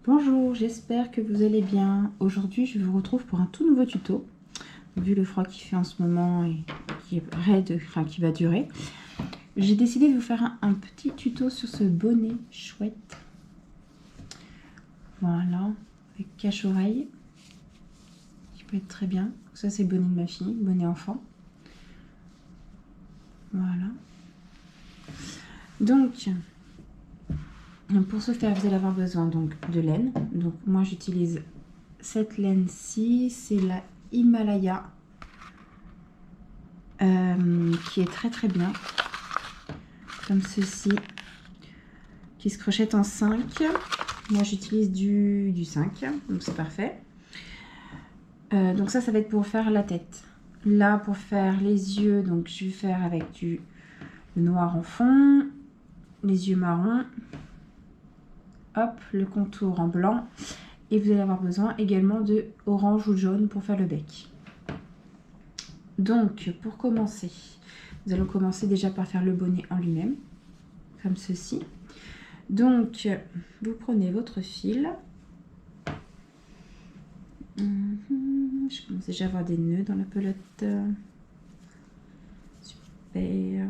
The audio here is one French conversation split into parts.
Bonjour, j'espère que vous allez bien. Aujourd'hui, je vous retrouve pour un tout nouveau tuto. Vu le froid qu'il fait en ce moment et qui est raide, enfin qui va durer, j'ai décidé de vous faire un petit tuto sur ce bonnet chouette. Voilà, avec cache-oreille, qui peut être très bien. Ça, c'est le bonnet de ma fille, bonnet enfant. Voilà. Donc, pour ce faire, vous allez avoir besoin donc de laine. Donc, moi, j'utilise cette laine-ci, c'est la Himalaya. Qui est très très bien, comme ceci, qui se crochette en 5. Moi j'utilise du 5, donc c'est parfait. Donc ça va être pour faire la tête. Là, pour faire les yeux, donc je vais faire avec du noir en fond, les yeux marrons, hop, le contour en blanc, et vous allez avoir besoin également de orange ou jaune pour faire le bec. Donc pour commencer, nous allons commencer déjà par faire le bonnet en lui-même, comme ceci. Donc, vous prenez votre fil. Je commence déjà à avoir des nœuds dans la pelote. Super.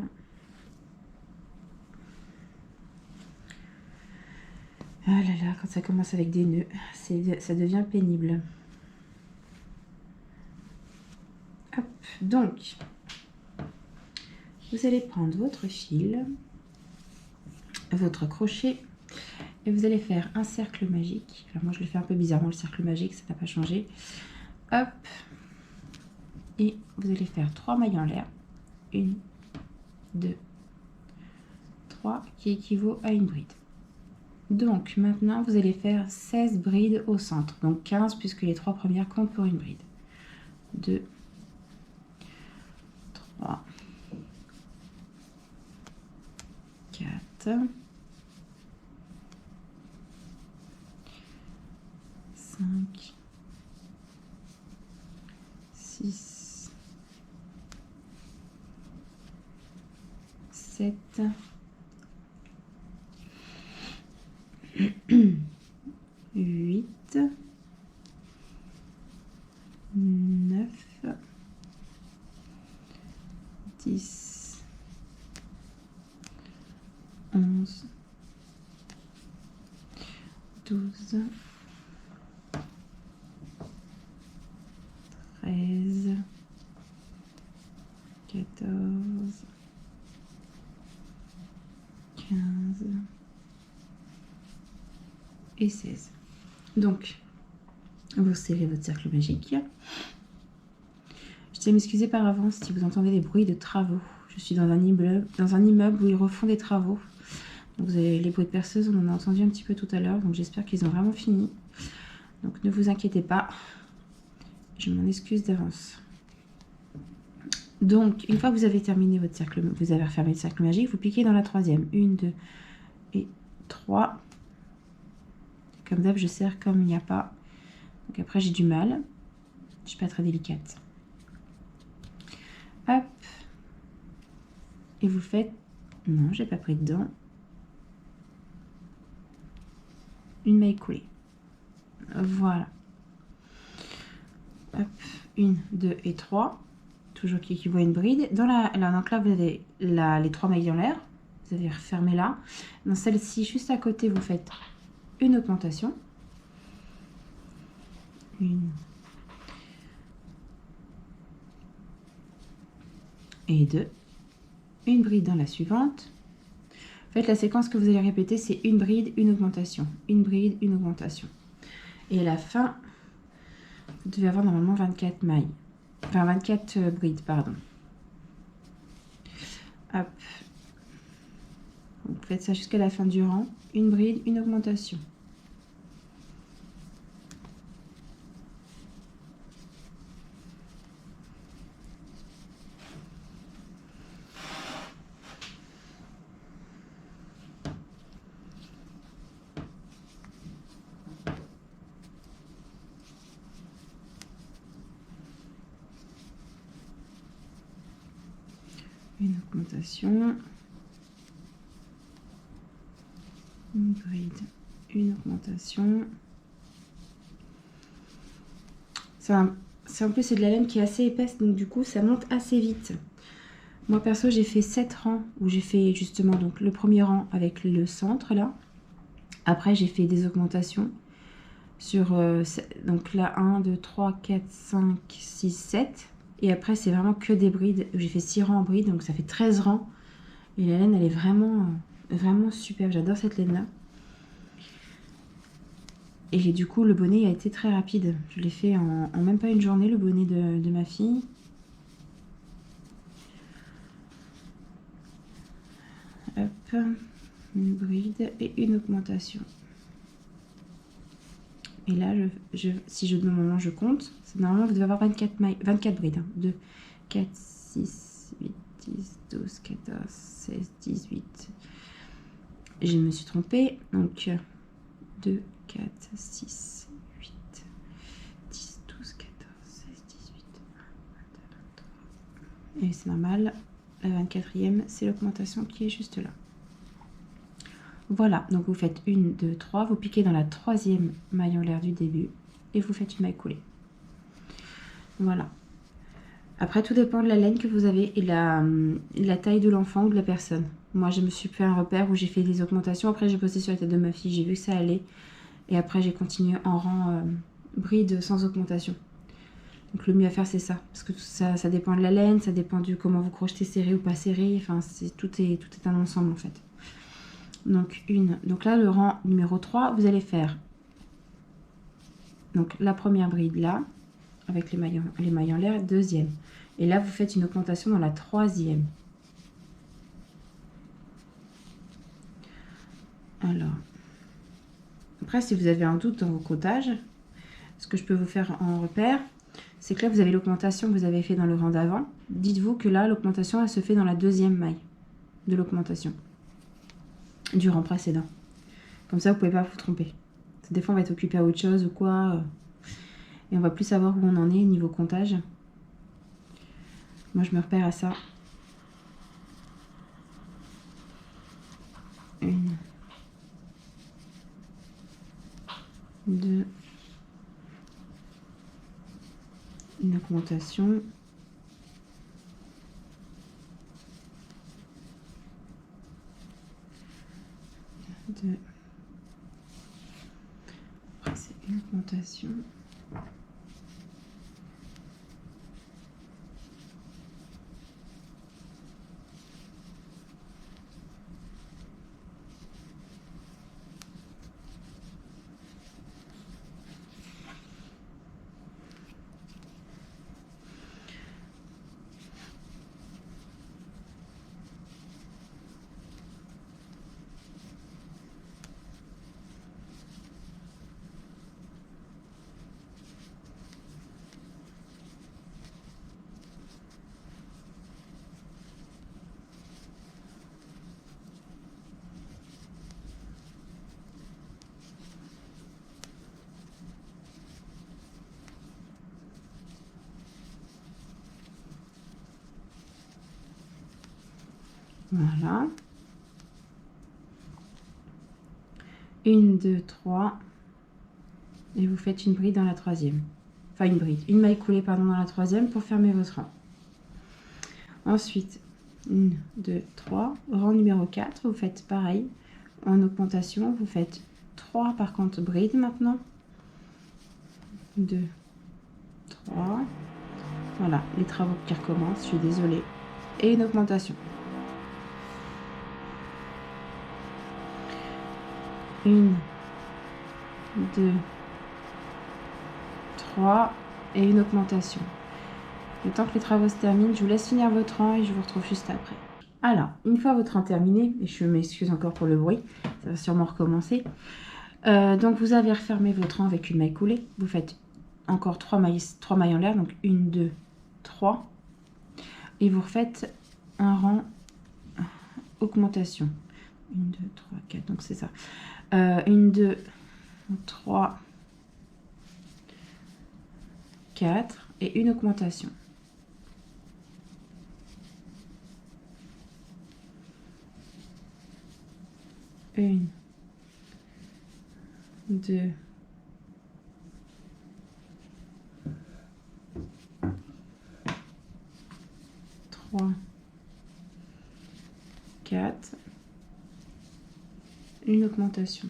Ah là là, quand ça commence avec des nœuds, ça devient pénible. Hop, donc, vous allez prendre votre fil, votre crochet, et vous allez faire un cercle magique. Alors moi, je le fais un peu bizarrement, le cercle magique, ça n'a pas changé. Hop, et vous allez faire 3 mailles en l'air. 1, 2, 3, qui équivaut à une bride. Donc maintenant, vous allez faire 16 brides au centre. Donc 15 puisque les 3 premières comptent pour une bride. 2, 3, 4, 5, 6, 7, 8, 9, 10, 11, 12, 13, 14, 15 et 16. Donc, vous serrez votre cercle magique. Je tiens à m'excuser par avance si vous entendez des bruits de travaux. Je suis dans un immeuble où ils refont des travaux. Donc vous avez les bruits de perceuse, on en a entendu un petit peu tout à l'heure. Donc j'espère qu'ils ont vraiment fini. Donc ne vous inquiétez pas. Je m'en excuse d'avance. Donc une fois que vous avez terminé votre cercle, vous avez refermé le cercle magique, vous piquez dans la troisième. 1, 2 et 3. Comme d'hab, je serre comme il n'y a pas. Donc après j'ai du mal. Je suis pas très délicate. Hop. Et vous faites... Non, j'ai pas pris dedans. Une maille coulée. Voilà. Hop. 1, 2 et 3. Toujours qui équivaut à une bride. Donc là, vous avez les 3 mailles en l'air. Vous avez refermé là. Dans celle-ci, juste à côté, vous faites une augmentation. 1 et 2. Une bride dans la suivante. En fait, la séquence que vous allez répéter, c'est une bride, une augmentation. Une bride, une augmentation. Et à la fin, vous devez avoir normalement 24 mailles. Enfin, 24 brides, pardon. Hop. Vous faites ça jusqu'à la fin du rang. Une bride, une augmentation. Une augmentation. Une bride, une augmentation. En plus, c'est de la laine qui est assez épaisse, donc du coup, ça monte assez vite. Moi, perso, j'ai fait 7 rangs où j'ai fait justement donc, le premier rang avec le centre, là. Après, j'ai fait des augmentations sur... donc là, 1, 2, 3, 4, 5, 6, 7. Et après, c'est vraiment que des brides. J'ai fait 6 rangs en bride, donc ça fait 13 rangs. Et la laine, elle est vraiment, vraiment superbe. J'adore cette laine-là. Et du coup, le bonnet a été très rapide. Je l'ai fait en même pas une journée, le bonnet de ma fille. Hop, une bride et une augmentation. Et là, si je normalement je compte, normalement vous devez avoir 24 brides. Hein. 2, 4, 6, 8, 10, 12, 14, 16, 18. Je me suis trompée. Donc 2, 4, 6, 8, 10, 12, 14, 16, 18, 22, 23. Et c'est normal. La 24e, c'est l'augmentation qui est juste là. Voilà, donc vous faites 1, 2, 3, vous piquez dans la 3e maille en l'air du début et vous faites une maille coulée. Voilà. Après, tout dépend de la laine que vous avez et la taille de l'enfant ou de la personne. Moi, je me suis fait un repère où j'ai fait des augmentations. Après, j'ai posté sur la tête de ma fille, j'ai vu que ça allait. Et après, j'ai continué en rang bride sans augmentation. Donc, le mieux à faire, c'est ça. Parce que ça dépend de la laine, ça dépend du comment vous crochetez serré ou pas serré. Enfin, tout est un ensemble, en fait. Donc là, le rang numéro 3, vous allez faire donc la première bride là, avec les mailles en l'air, deuxième. Et là, vous faites une augmentation dans la 3e. Alors, après, si vous avez un doute dans vos comptages, ce que je peux vous faire en repère, c'est que là, vous avez l'augmentation que vous avez fait dans le rang d'avant. Dites-vous que là, l'augmentation, elle se fait dans la 2e maille de l'augmentation du rang précédent. Comme ça, vous pouvez pas vous tromper. Des fois, on va être occupé à autre chose ou quoi. Et on va plus savoir où on en est niveau comptage. Moi, je me repère à ça. 1, 2, une augmentation. 2. Après, c'est une augmentation. Voilà. 1, 2, 3. Et vous faites une bride dans la 3e. Enfin, une maille coulée, pardon, dans la 3e pour fermer votre rang. Ensuite, 1, 2, 3. Rang numéro 4, vous faites pareil. En augmentation, vous faites 3 par contre brides maintenant. 2, 3. Voilà, les travaux qui recommencent, je suis désolée. Et une augmentation. 1, 2, 3 et une augmentation. Le temps que les travaux se terminent, je vous laisse finir votre rang et je vous retrouve juste après. Alors, une fois votre rang terminé, et je m'excuse encore pour le bruit, ça va sûrement recommencer. Donc vous avez refermé votre rang avec une maille coulée. Vous faites encore 3 mailles en l'air, donc 1, 2, 3. Et vous refaites un rang augmentation. 1, 2, 3, 4, donc c'est ça. 1, 2, 3, 4 et une augmentation. 1, 2, 3, 4, une augmentation.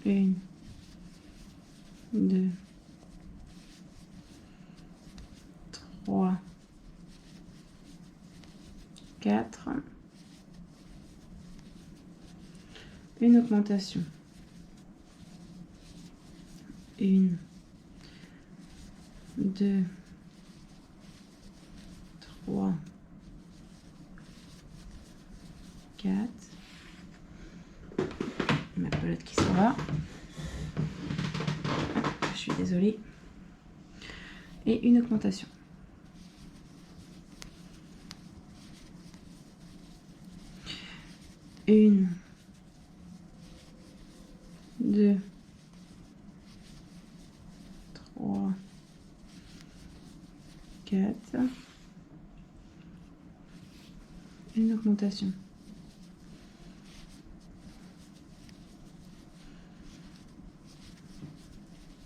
Une, 2, 3, 4, une augmentation. Une, 2, 3, 4. Ma pelote qui s'en va. Je suis désolée. Et une augmentation. Une, 2, 3, 4. Une augmentation.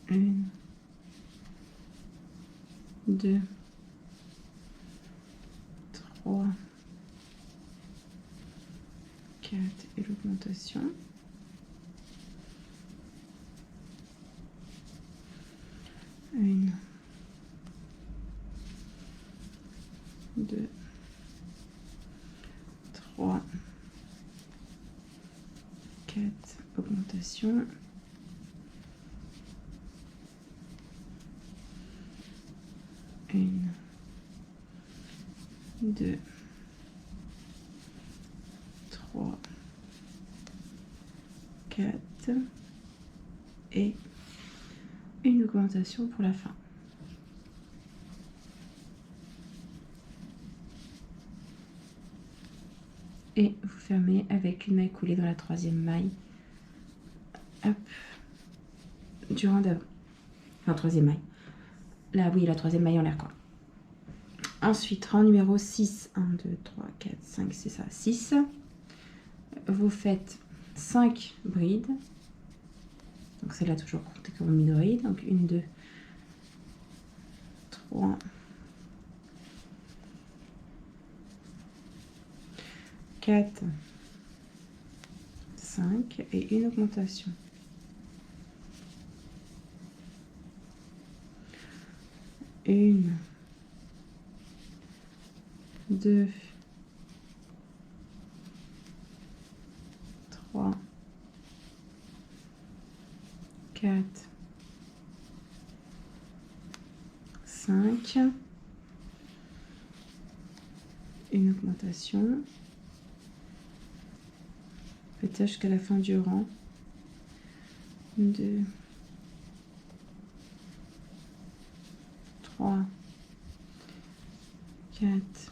Une, 2, 3, 4 et l'augmentation. Une, 2, 3, 4, augmentation. Une, 2, 3, 4 et une augmentation pour la fin. Et vous fermez avec une maille coulée dans la troisième maille. Hop. Du rang d'avant. Enfin, troisième maille. Là, oui, la troisième maille en l'air, quoi. Ensuite, rang numéro 6. 1, 2, 3, 4, 5, c'est ça, 6. Vous faites 5 brides. Donc, celle-là, toujours comptée comme une bride. Donc, 1, 2, 3, 4, 5 et une augmentation. Une, 2, 3, 4, 5, une augmentation. Faites ça jusqu'à la fin du rang. 2, 3, 4,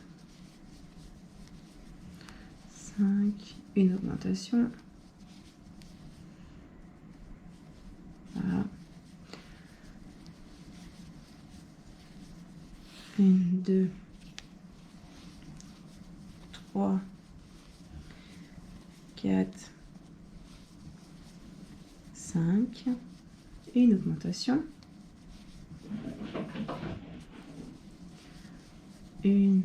5, une augmentation. Voilà. 1, 2, 3, 4, 5, une augmentation. 1,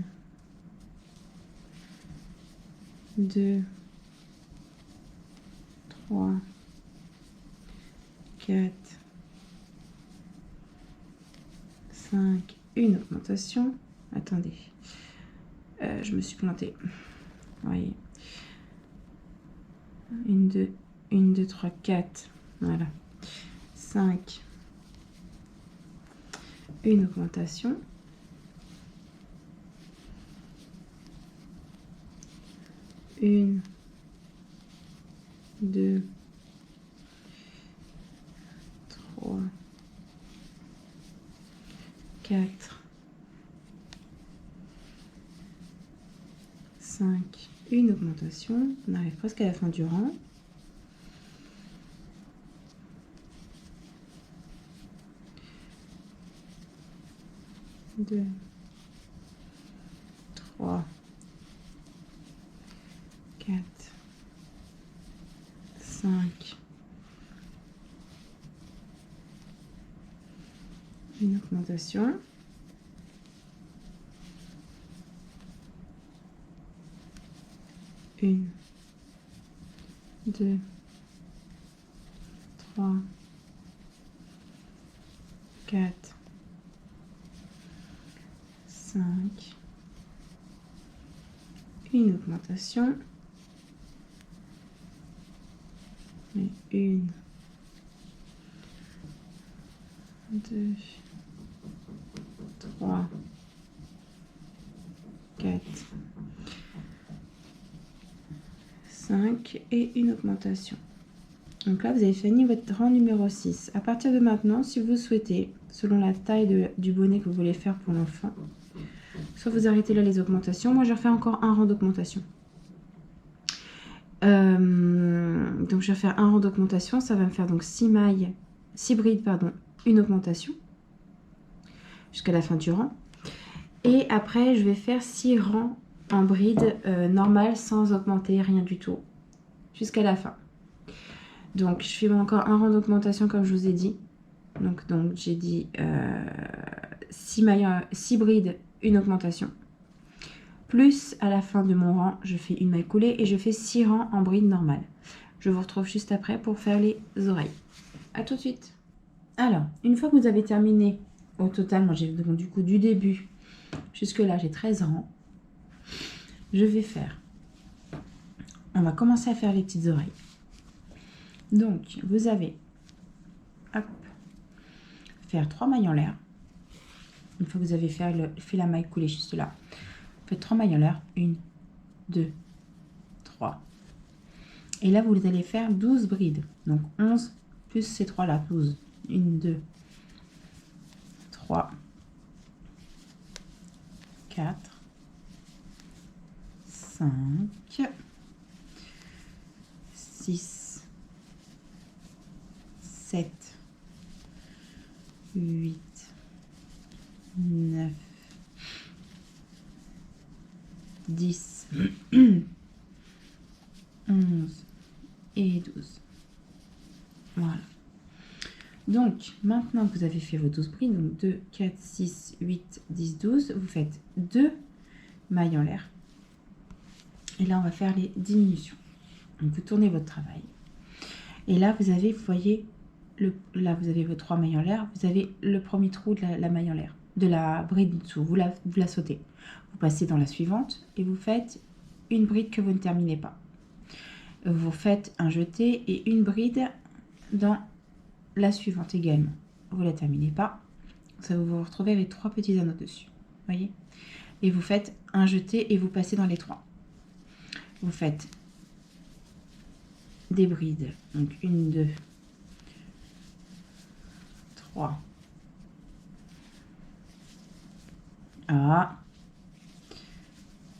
2, 3, 4, 5, une augmentation. Attendez, je me suis plantée. Voyez. 1, 2, 1, 2, 3, 4. Voilà. 5. Une augmentation. 1, 2, 3, 4, 5, une augmentation. On arrive presque à la fin du rang. Deux, 3, 4, 5, une augmentation, 1, 2, 3, 4, 5, une augmentation, et 1, 2, 3, 4, 5 et une augmentation. Donc là, vous avez fini votre rang numéro 6. À partir de maintenant, si vous souhaitez, selon la taille du bonnet que vous voulez faire pour l'enfant, soit vous arrêtez là les augmentations. Moi, je refais encore un rang d'augmentation. Donc, je vais faire un rang d'augmentation. Ça va me faire donc 6 mailles, 6 brides, pardon, une augmentation jusqu'à la fin du rang. Et après, je vais faire 6 rangs en bride normale sans augmenter rien du tout jusqu'à la fin. Donc, je fais encore un rang d'augmentation comme je vous ai dit. Donc j'ai dit 6 brides, une augmentation. Plus, à la fin de mon rang, je fais une maille coulée et je fais 6 rangs en bride normale. Je vous retrouve juste après pour faire les oreilles. A tout de suite. Alors, une fois que vous avez terminé, au total, moi j'ai du coup du début jusque là, j'ai 13 rangs. Je vais faire, on va commencer à faire les petites oreilles. Donc, vous avez, hop, faire 3 mailles en l'air. Une fois que vous avez fait la maille coulée juste là, vous faites 3 mailles en l'air. 1, 2, 3. Et là, vous allez faire 12 brides. Donc, 11 plus ces 3 là, 12. 1, 2, 3, 4, 5, 6, 7, 8, 9, 10, 11 et 12. Voilà. Donc, maintenant que vous avez fait vos 12 brides, donc 2, 4, 6, 8, 10, 12, vous faites 2 mailles en l'air. Et là, on va faire les diminutions. Donc, vous tournez votre travail. Et là, vous avez, vous voyez, là, vous avez vos 3 mailles en l'air. Vous avez le premier trou de la maille en l'air, de la bride dessous. Vous la sautez. Vous passez dans la suivante et vous faites une bride que vous ne terminez pas. Vous faites un jeté et une bride dans la suivante également. Vous ne la terminez pas. Ça va vous retrouver avec 3 petits anneaux dessus. Voyez? Et vous faites un jeté et vous passez dans les 3. Vous faites des brides. Donc 1, 2, 3. Ah.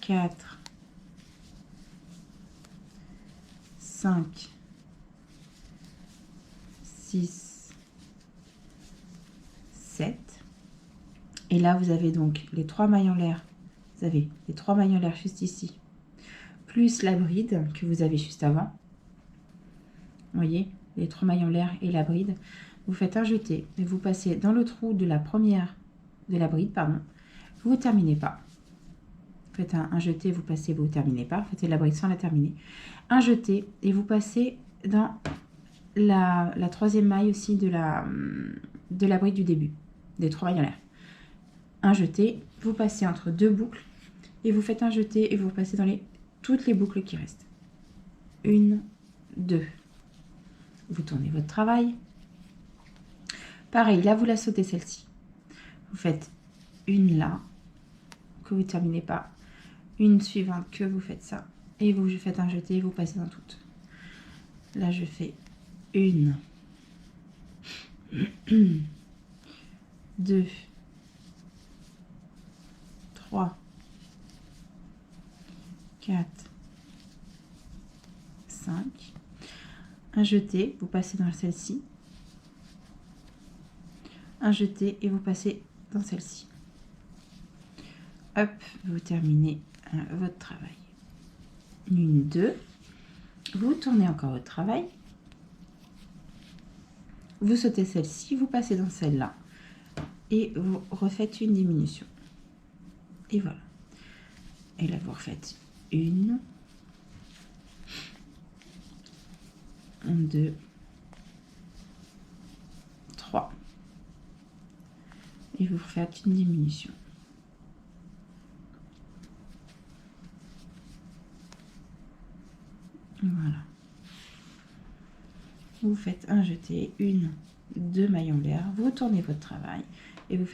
4. 5. 6. 7. Et là, vous avez donc les 3 mailles en l'air. Vous avez les 3 mailles en l'air juste ici. Plus la bride que vous avez juste avant. Vous voyez, les 3 mailles en l'air et la bride. Vous faites un jeté et vous passez dans le trou de la première, de la bride, pardon. Vous ne terminez pas. Vous faites un jeté, vous passez, vous ne terminez pas. Vous faites la bride sans la terminer. Un jeté et vous passez dans la troisième maille aussi de la bride du début. Des 3 mailles en l'air. Un jeté, vous passez entre 2 boucles et vous faites un jeté et vous passez dans toutes les boucles qui restent. 1, 2. Vous tournez votre travail. Pareil, là, vous la sautez celle-ci. Vous faites une là, que vous ne terminez pas. Une suivante que vous faites ça. Et vous faites un jeté et vous passez dans toutes. Là, je fais 1, 2, 3, 4, 5. Un jeté, vous passez dans celle-ci. Un jeté et vous passez dans celle-ci. hop, vous terminez votre travail. Une, deux, vous tournez encore votre travail, vous sautez celle-ci, vous passez dans celle-là et vous refaites une diminution. Et voilà. Et là, vous refaites une, deux, trois. Et vous refaites une diminution. Voilà. Vous faites un jeté, une, deux mailles en l'air, vous tournez votre travail et vous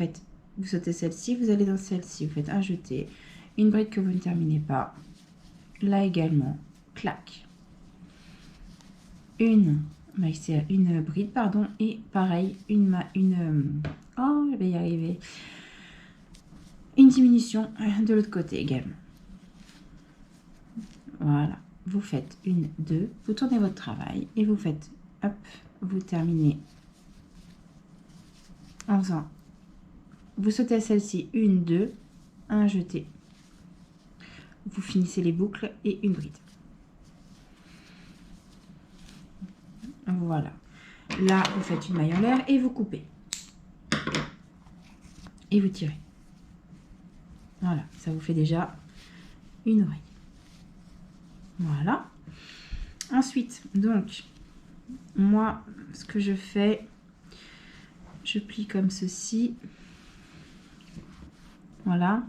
sautez celle-ci, vous allez dans celle-ci, vous faites un jeté, une bride que vous ne terminez pas, là également, clac, une bride, pardon, et pareil, oh, je vais y arriver, une diminution de l'autre côté également. Voilà, vous faites une, deux, vous tournez votre travail et vous faites, hop, vous terminez en faisant, vous sautez à celle-ci, une, deux, un jeté, vous finissez les boucles et une bride. Voilà, là vous faites une maille en l'air et vous coupez et vous tirez. Voilà, ça vous fait déjà une oreille. Voilà. Ensuite, donc, moi, ce que je fais, je plie comme ceci. Voilà.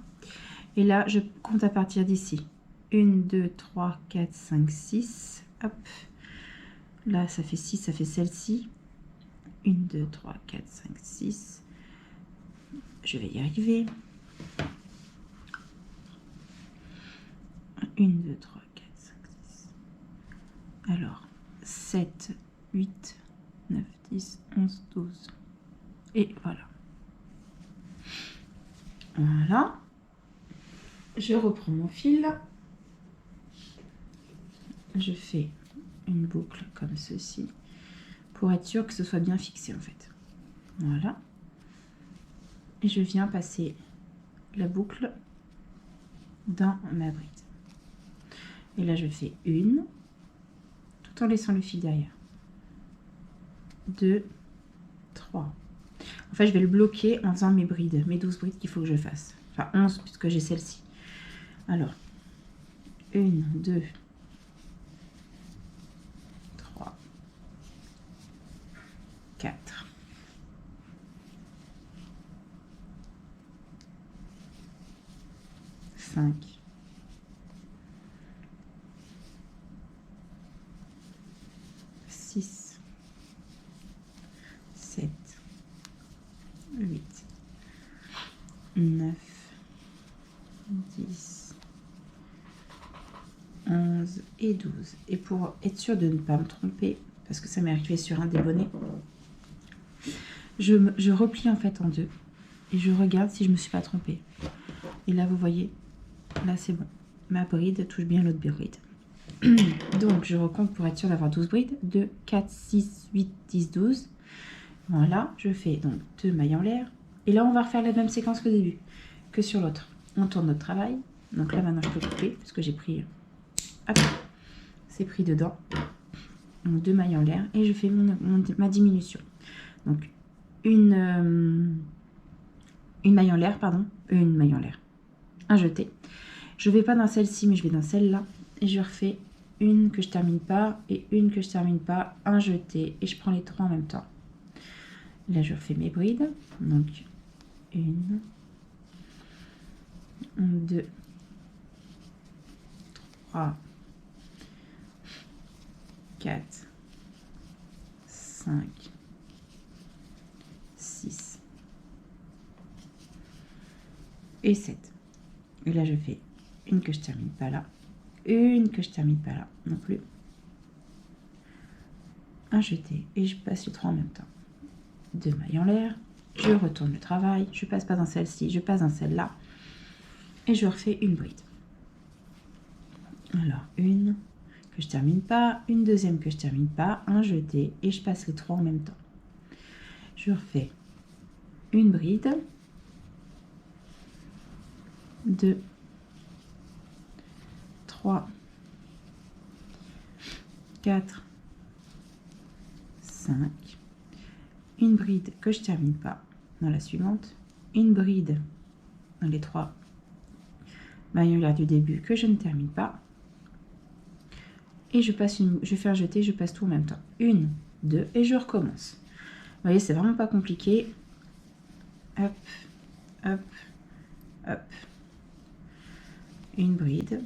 Et là, je compte à partir d'ici. 1, 2, 3, 4, 5, 6. Hop. Là, ça fait 6, ça fait celle-ci. 1, 2, 3, 4, 5, 6. Je vais y arriver. 1, 2, 3, 4, 5, 6. Alors, 7, 8, 9, 10, 11, 12. Et voilà. Voilà. Je reprends mon fil. Je fais une boucle comme ceci pour être sûr que ce soit bien fixé en fait. Voilà. Et je viens passer la boucle dans ma bride. Et là, je fais une, tout en laissant le fil derrière. 2, 3. En fait, je vais le bloquer en faisant mes brides, mes 12 brides qu'il faut que je fasse. Enfin, 11, puisque j'ai celle-ci. Alors, 1, 2, 3, 4. 5. 6, 7, 8, 9, 10, 11 et 12. Et pour être sûr de ne pas me tromper, parce que ça m'est arrivé sur un des bonnets, je replie en fait en deux et je regarde si je me suis pas trompée. Et là, vous voyez, là c'est bon. Ma bride touche bien l'autre bride. Donc, je recompte pour être sûr d'avoir 12 brides. 2, 4, 6, 8, 10, 12. Voilà, je fais donc 2 mailles en l'air. Et là, on va refaire la même séquence qu'au début, que sur l'autre. On tourne notre travail. Donc là, maintenant, je peux couper, parce que j'ai pris... Hop, c'est pris dedans. Donc, 2 mailles en l'air. Et je fais ma diminution. Donc, une maille en l'air, pardon. Une maille en l'air. Un jeté. Je vais pas dans celle-ci, mais je vais dans celle-là. Et je refais une que je termine pas et une que je termine pas, un jeté, et je prends les 3 en même temps. Là, je refais mes brides. Donc, 1, 2, 3, 4, 5, 6 et 7. Et là, je fais une que je termine pas là, une que je termine pas là non plus, un jeté, et je passe les 3 en même temps. 2 mailles en l'air, je retourne le travail, je passe pas dans celle-ci, je passe dans celle-là, et je refais une bride. Alors, une que je termine pas, une deuxième que je termine pas, un jeté, et je passe les 3 en même temps. Je refais une bride, 2, 3, 4, 5, une bride que je termine pas dans la suivante, une bride dans les 3 mailles du début que je ne termine pas, et je passe je vais faire jeter, je passe tout en même temps, 1, 2 et je recommence. Vous voyez, c'est vraiment pas compliqué. Hop, hop, hop, une bride,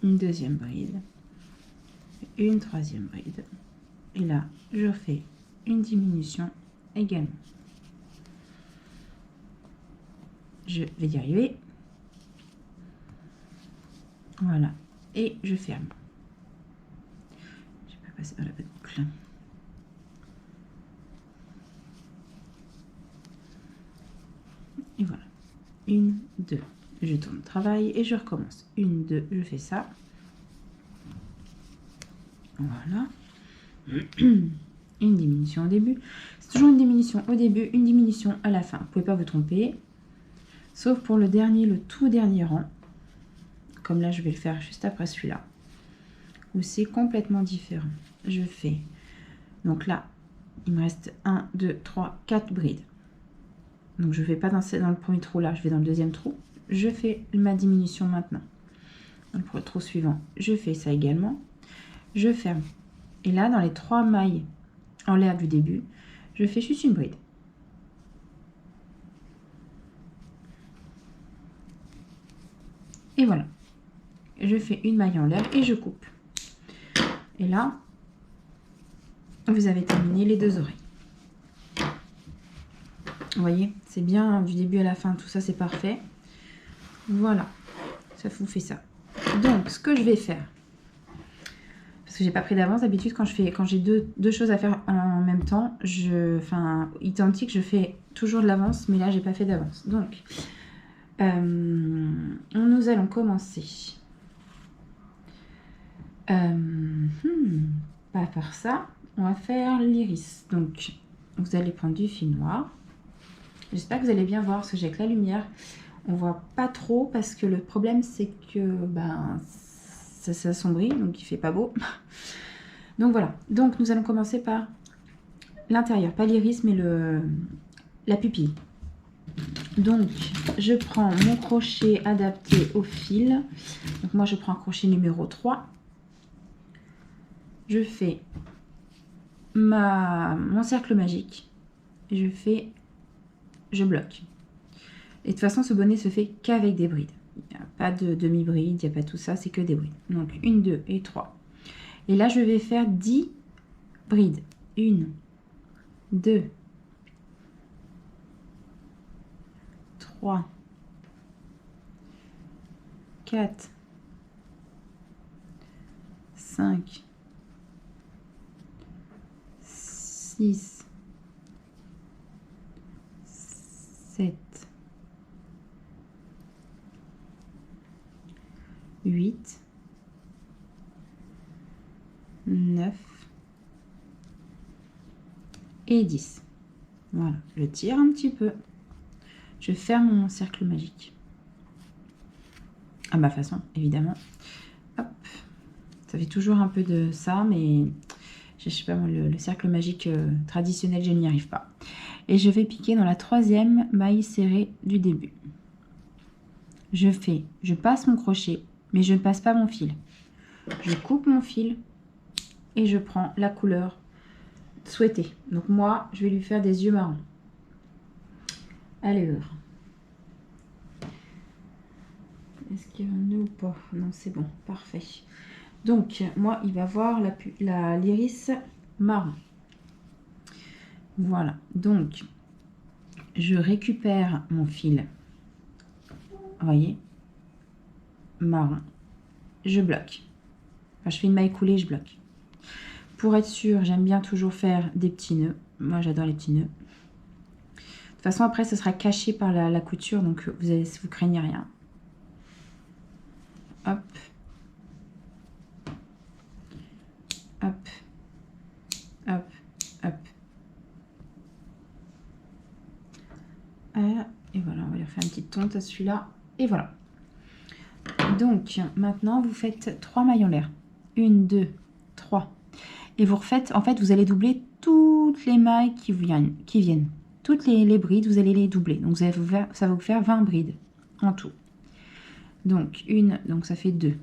une deuxième bride, une troisième bride, et là je fais une diminution également. Je vais y arriver. Voilà, et je ferme. Je vais pas passer dans la bonne boucle. Et voilà, 1, 2, je tourne le travail et je recommence. 1, 2, je fais ça. Voilà. Une diminution au début. C'est toujours une diminution au début, une diminution à la fin. Vous ne pouvez pas vous tromper. Sauf pour le dernier, le tout dernier rang. Comme là, je vais le faire juste après celui-là. Où c'est complètement différent. Je fais... Donc là, il me reste 1, 2, 3, 4 brides. Donc je ne vais pas dans le premier trou là, je vais dans le deuxième trou. Je fais ma diminution maintenant. Donc pour le trou suivant, je fais ça également. Je ferme. Et là, dans les 3 mailles en l'air du début, je fais juste une bride. Et voilà. Je fais une maille en l'air et je coupe. Et là, vous avez terminé les 2 oreilles. Vous voyez, c'est bien du début à la fin, tout ça c'est parfait. Voilà, ça vous fait ça. Donc, ce que je vais faire, parce que j'ai pas pris d'avance, d'habitude quand j'ai deux choses à faire en même temps, identique, je fais toujours de l'avance, mais là j'ai pas fait d'avance. Donc, nous allons commencer. Pas par ça, on va faire l'iris. Donc, vous allez prendre du fil noir. J'espère que vous allez bien voir, parce que j'ai avec la lumière, on voit pas trop, parce que le problème c'est que ça s'assombrit, donc il fait pas beau. Donc voilà, donc nous allons commencer par l'intérieur, pas l'iris mais la pupille. Donc je prends mon crochet adapté au fil. Donc moi je prends un crochet numéro 3. Je fais mon cercle magique. Je bloque. Et de toute façon, ce bonnet se fait qu'avec des brides. Il n'y a pas de demi-bride, il n'y a pas tout ça, c'est que des brides. Donc 1, 2 et 3. Et là, je vais faire 10 brides. 1, 2, 3, 4, 5, 6, 7, 8, 9 et 10. Voilà, je tire un petit peu. Je ferme mon cercle magique. À ma façon, évidemment. Hop. Ça fait toujours un peu de ça, mais je sais pas, moi, le cercle magique traditionnel, je n'y arrive pas. Et je vais piquer dans la 3e maille serrée du début. Je passe mon crochet, mais je ne passe pas mon fil. Je coupe mon fil et je prends la couleur souhaitée. Donc moi, je vais lui faire des yeux marrons. Allez, est-ce qu'il y a un nœud ou pas? Non, c'est bon, parfait. Donc, moi, il va voir l'iris marron. Voilà, donc, je récupère mon fil, vous voyez, marron. Je bloque. Enfin, je fais une maille coulée, je bloque. Pour être sûr, j'aime bien toujours faire des petits nœuds. Moi, j'adore les petits nœuds. De toute façon, après, ce sera caché par la couture, donc vous craignez rien. Hop. Hop. Hop. Hop. Et voilà, on va lui faire une petite bouton, tu as celui-là. Et voilà. Donc, maintenant, vous faites 3 mailles en l'air. 1, 2, 3. Et vous refaites, en fait, vous allez doubler toutes les mailles qui viennent. Toutes les brides, vous allez les doubler. Donc, ça va vous faire 20 brides en tout. Donc, donc ça fait 2.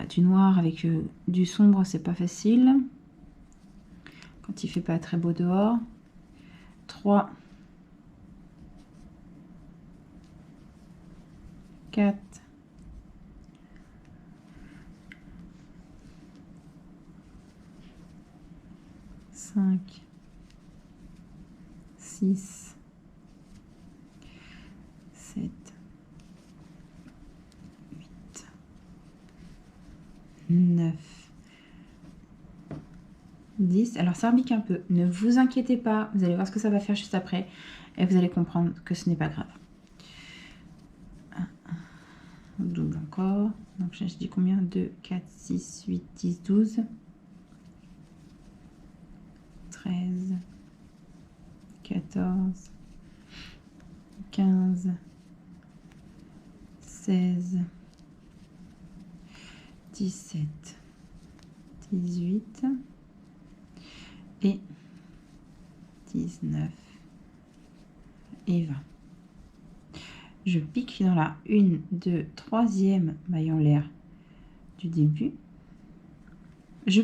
Du noir avec du sombre, c'est pas facile. Quand il fait pas très beau dehors. 3. 4. 5. 6. 7. 8. 9. 10. Alors ça repique un peu. Ne vous inquiétez pas. Vous allez voir ce que ça va faire juste après. Et vous allez comprendre que ce n'est pas grave. On double encore. Donc je dis combien? 2, 4, 6, 8, 10, 12. 13. 14. 15. 16. 17. 18. Et 19 et 20. Je pique dans la 1, 2, 3e maille en l'air du début.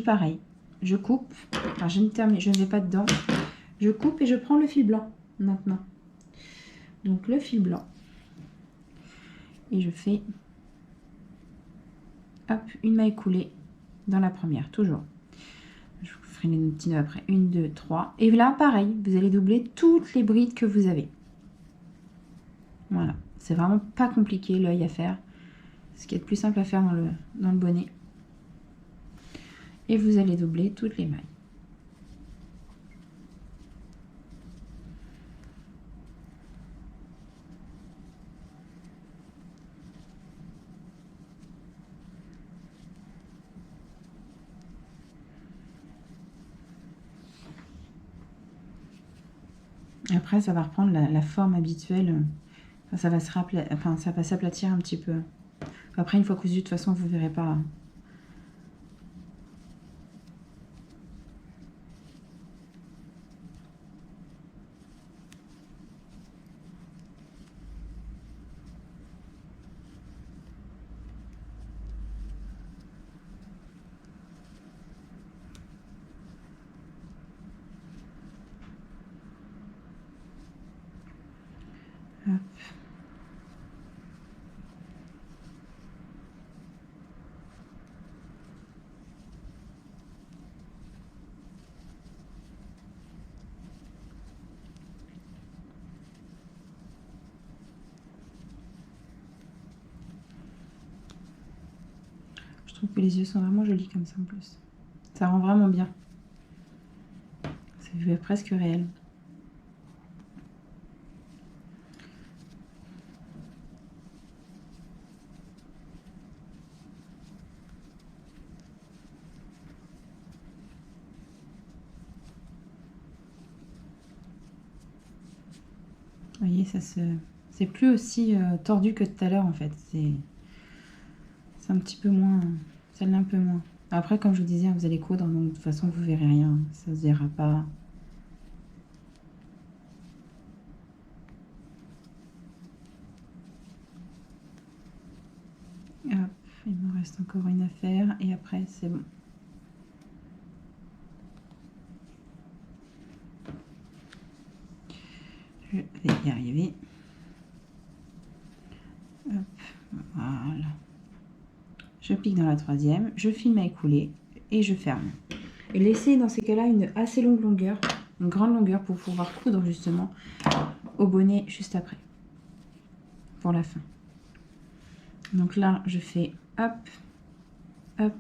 Pareil, je coupe. Enfin, je ne vais pas dedans. Je coupe et je prends le fil blanc maintenant. Donc le fil blanc. Et je fais hop, une maille coulée dans la première, toujours. Je vous ferai les petits nœuds après. 1, 2, 3. Et là, pareil, vous allez doubler toutes les brides que vous avez. Voilà. C'est vraiment pas compliqué, l'œil à faire. Ce qui est le plus simple à faire dans le bonnet. Et vous allez doubler toutes les mailles. Après, ça va reprendre la forme habituelle. Enfin, ça va s'aplatir un petit peu. Après, une fois cousu, de toute façon, vous ne verrez pas. Hop. Je trouve que les yeux sont vraiment jolis comme ça en plus. Ça rend vraiment bien. C'est presque réel. Vous voyez, c'est plus aussi tordu que tout à l'heure en fait. C'est un petit peu moins, celle-là un peu moins. Après, comme je vous disais, vous allez coudre, donc de toute façon vous verrez rien, ça se verra pas. Hop, il me reste encore une affaire et après c'est bon. Je vais y arriver. Hop, voilà. Je pique dans la 3e, je filme à écouler et je ferme. Et laissez dans ces cas-là une assez longue longueur, une grande longueur pour pouvoir coudre justement au bonnet juste après, pour la fin. Donc là, je fais hop, hop.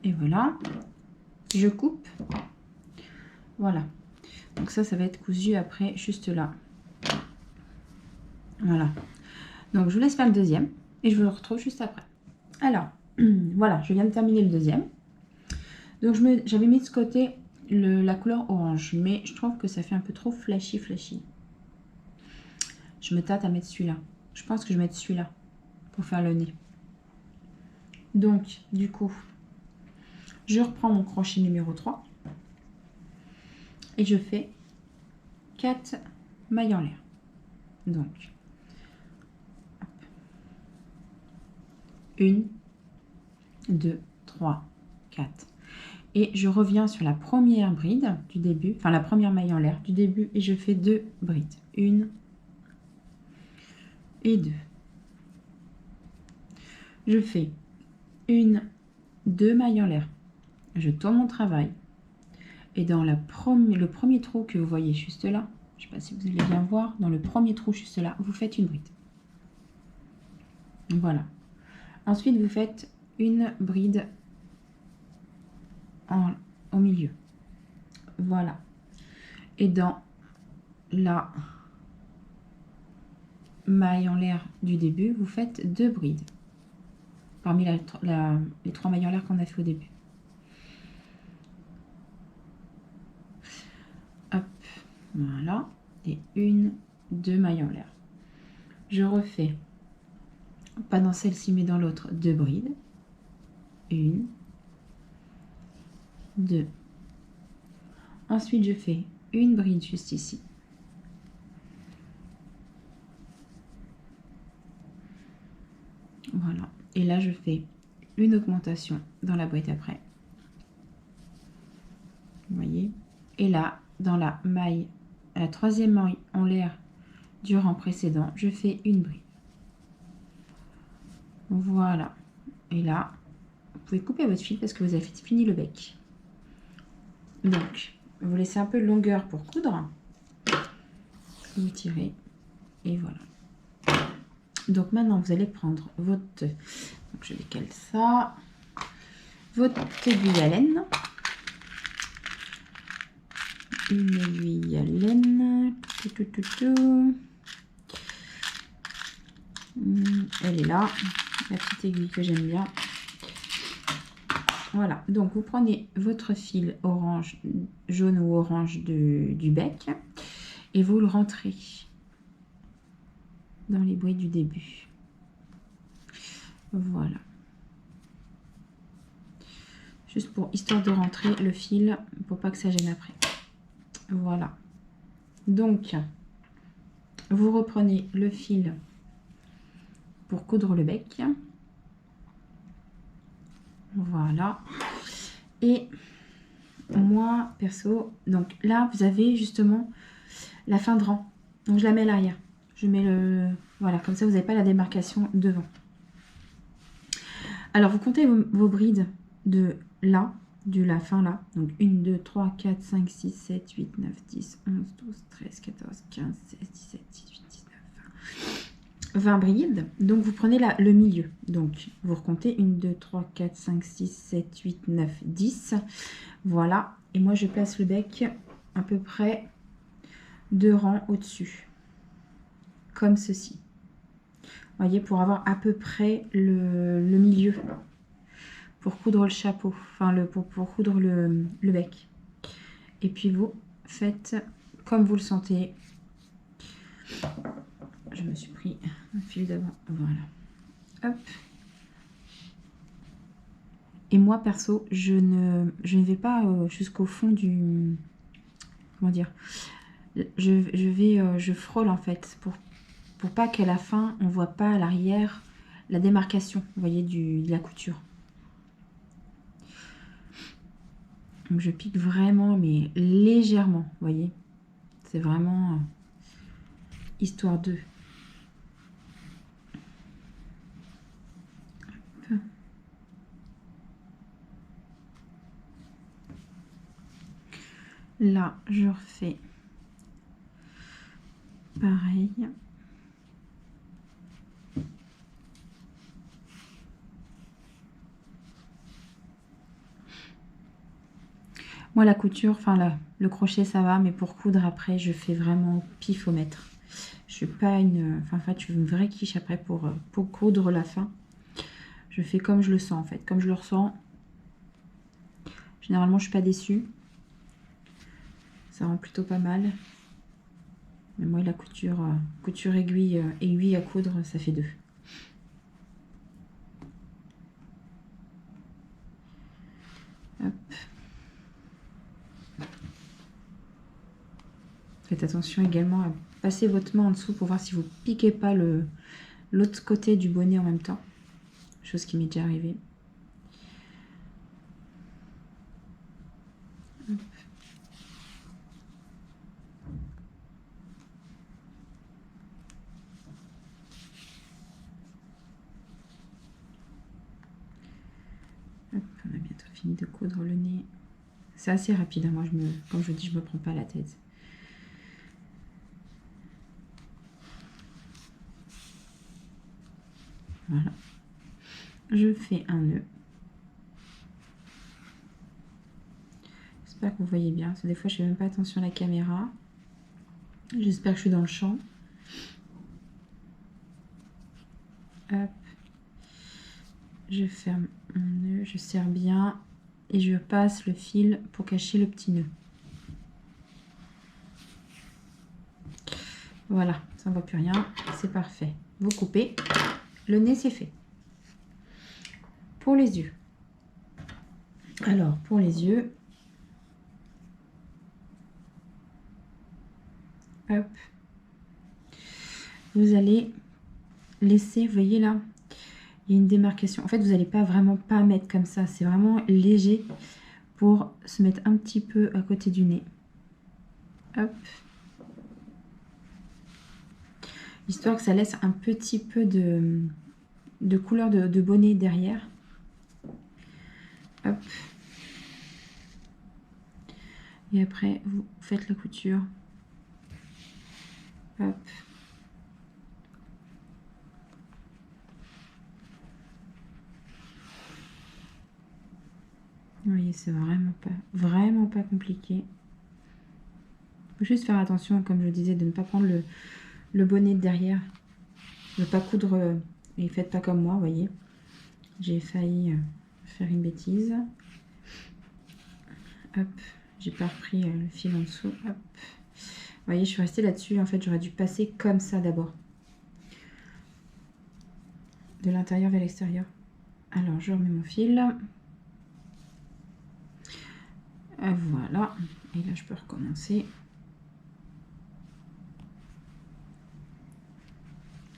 Et voilà, je coupe. Voilà. Donc ça va être cousu après, juste là. Voilà. Donc je vous laisse faire le deuxième et je vous retrouve juste après. Alors, voilà, je viens de terminer le deuxième. Donc j'avais mis de ce côté la couleur orange, mais je trouve que ça fait un peu trop flashy. Je me tâte à mettre celui-là. Je pense que je vais mettre celui-là pour faire le nez. Donc, du coup, je reprends mon crochet numéro 3 et je fais 4 mailles en l'air. Donc, 1, 2, 3, 4. Et je reviens sur la première bride du début, enfin la première maille en l'air du début, et je fais 2 brides. 1 et 2. Je fais 1, 2 mailles en l'air. Je tourne mon travail. Et dans le premier trou que vous voyez juste là, je ne sais pas si vous allez bien voir, dans le premier trou juste là, vous faites une bride. Voilà. Ensuite, vous faites une bride au milieu. Voilà. Et dans la maille en l'air du début, vous faites 2 brides. Parmi les 3 mailles en l'air qu'on a fait au début. Hop, voilà. Et 1, 2 mailles en l'air. Je refais, pas dans celle-ci mais dans l'autre, 2 brides. 1, 2. Ensuite, je fais une bride juste ici. Voilà. Et là, je fais une augmentation dans la bride après. Vous voyez? Et là, dans la maille, la troisième maille en l'air du rang précédent, je fais une bride. Voilà. Et là, vous pouvez couper votre fil parce que vous avez fini le bec. Donc, vous laissez un peu de longueur pour coudre. Vous tirez. Et voilà. Donc maintenant, vous allez prendre votre... Donc je décale ça. Votre aiguille à laine. Une aiguille à laine. Elle est là. La petite aiguille que j'aime bien. Voilà. Donc vous prenez votre fil orange, jaune ou orange du bec. Et vous le rentrez dans les brides du début. Voilà. Juste pour histoire de rentrer le fil pour pas que ça gêne après. Voilà. Donc, vous reprenez le fil pour coudre le bec. Voilà. Et moi, perso, donc là, vous avez justement la fin de rang. Donc, je la mets à l'arrière. Je mets le... Voilà, comme ça, vous n'avez pas la démarcation devant. Alors, vous comptez vos brides de là, de la fin là. Donc, 1, 2, 3, 4, 5, 6, 7, 8, 9, 10, 11, 12, 13, 14, 15, 16, 17, 18, 19, 20. 20 brides. Donc, vous prenez le milieu. Donc, vous recomptez 1, 2, 3, 4, 5, 6, 7, 8, 9, 10. Voilà. Et moi, je place le bec à peu près 2 rangs au-dessus. Comme ceci. Vous voyez, pour avoir à peu près le milieu. Pour coudre le chapeau. Enfin, pour coudre le bec. Et puis, vous faites comme vous le sentez. Je me suis pris un fil d'avant. Voilà. Hop. Et moi, perso, je ne vais pas jusqu'au fond du... Comment dire? Je frôle, en fait, pour pas qu'à la fin, on voit pas à l'arrière la démarcation, vous voyez, de la couture. Donc, je pique vraiment, mais légèrement, vous voyez. C'est vraiment histoire de... Là, je refais pareil. Moi, la couture, enfin le crochet, ça va, mais pour coudre après, je fais vraiment pifomètre. Je suis pas une... Enfin, en fait, je suis une vraie quiche après pour coudre la fin. Je fais comme je le sens, en fait. Comme je le ressens. Généralement, je suis pas déçue. Ça rend plutôt pas mal. Mais moi, la couture aiguille, aiguille à coudre, ça fait 2. Hop. Faites attention également à passer votre main en dessous pour voir si vous piquez pas l'autre côté du bonnet en même temps. Chose qui m'est déjà arrivée. Hop. Hop, on a bientôt fini de coudre le nez. C'est assez rapide, hein. Moi, comme je dis, je me prends pas la tête. Voilà. Je fais un nœud. J'espère que vous voyez bien. Parce que des fois, je fais même pas attention à la caméra. J'espère que je suis dans le champ. Hop. Je ferme mon nœud, je serre bien et je passe le fil pour cacher le petit nœud. Voilà, ça ne voit plus rien, c'est parfait. Vous coupez, le nez c'est fait. Pour les yeux. Alors, pour les yeux, hop, vous allez laisser, vous voyez là, il y a une démarcation. En fait, vous n'allez pas vraiment pas mettre comme ça, c'est vraiment léger pour se mettre un petit peu à côté du nez. Hop. Histoire que ça laisse un petit peu de couleur de bonnet derrière. Hop. Et après, vous faites la couture. Hop. Vous voyez, c'est vraiment pas compliqué. Il faut juste faire attention, comme je disais, de ne pas prendre le bonnet de derrière. De ne pas coudre, et faites pas comme moi, vous voyez. J'ai failli faire une bêtise. Hop, j'ai pas repris le fil en dessous. Hop. Vous voyez, je suis restée là-dessus. En fait, j'aurais dû passer comme ça d'abord. De l'intérieur vers l'extérieur. Alors, je remets mon fil. Voilà. Et là, je peux recommencer.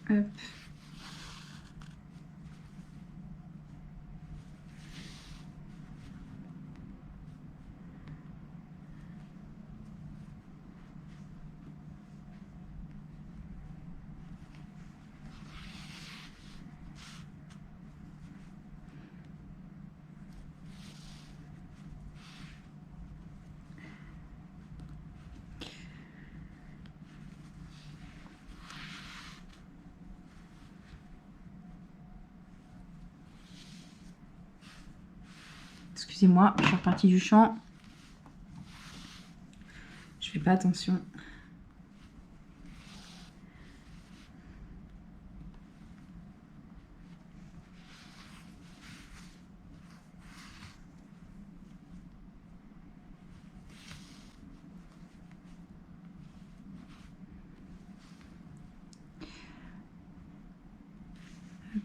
Hop. Excusez-moi, je suis repartie du champ. Je fais pas attention. Hop.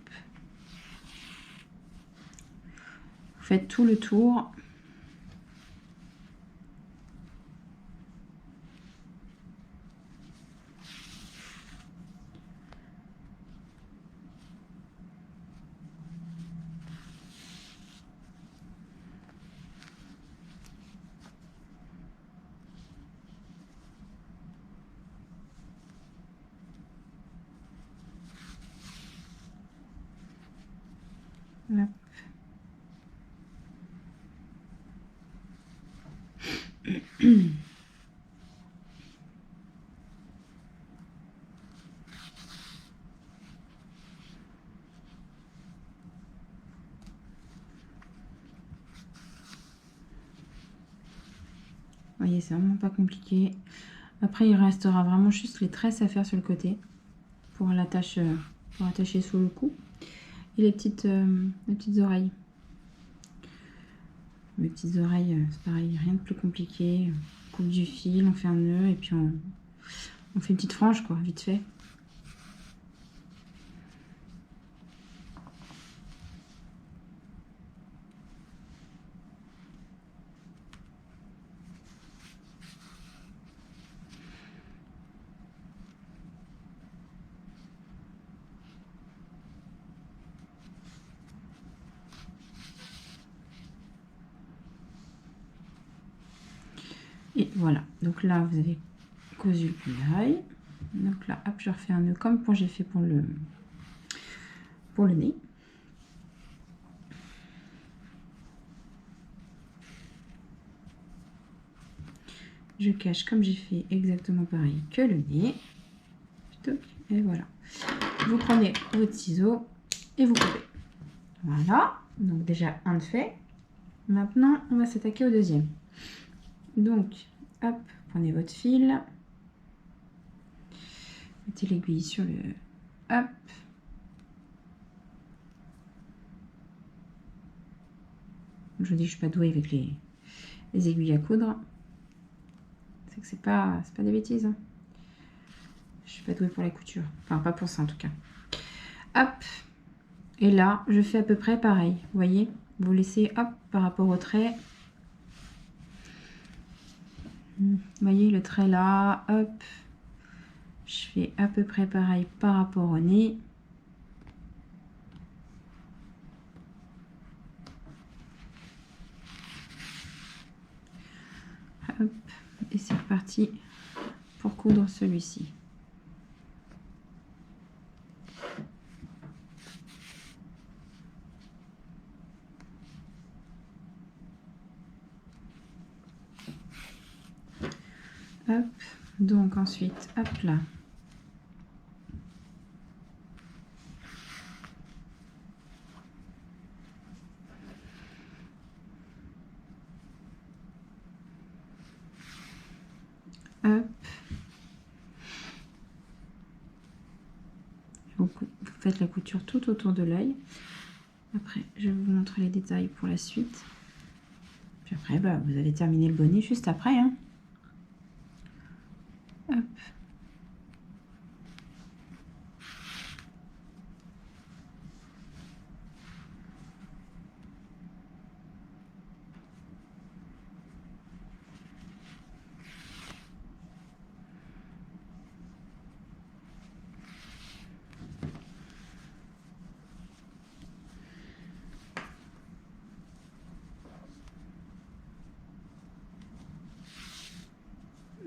Vous faites tout le tour. Hop. Vous voyez, c'est vraiment pas compliqué. Après, il restera vraiment juste les tresses à faire sur le côté pour attacher sous le cou. Et les petites oreilles. Mes petites oreilles, c'est pareil, rien de plus compliqué. coupe du fil, on fait un nœud et puis on fait une petite frange quoi, vite fait. Et voilà, donc là vous avez cousu le pinail. Donc là, hop, je refais un nœud comme j'ai fait pour le nez. Je cache comme j'ai fait exactement pareil que le nez. Et voilà. Vous prenez votre ciseau et vous coupez. Voilà, donc déjà un de fait. Maintenant, on va s'attaquer au deuxième. Donc, hop, prenez votre fil. Mettez l'aiguille sur le... Hop. Je vous dis que je suis pas douée avec les aiguilles à coudre. C'est que c'est pas des bêtises. Hein. Je suis pas douée pour la couture. Enfin, pas pour ça en tout cas. Hop. Et là, je fais à peu près pareil. Vous voyez? Vous laissez, hop, par rapport au trait. Vous voyez le trait là, hop. Je fais à peu près pareil par rapport au nez. Hop. Et c'est reparti pour coudre celui-ci. Hop, donc ensuite, hop là. Hop. Vous faites la couture tout autour de l'œil. Après, je vous montre les détails pour la suite. Puis après, bah, vous allez terminer le bonnet juste après. Hein. Hop.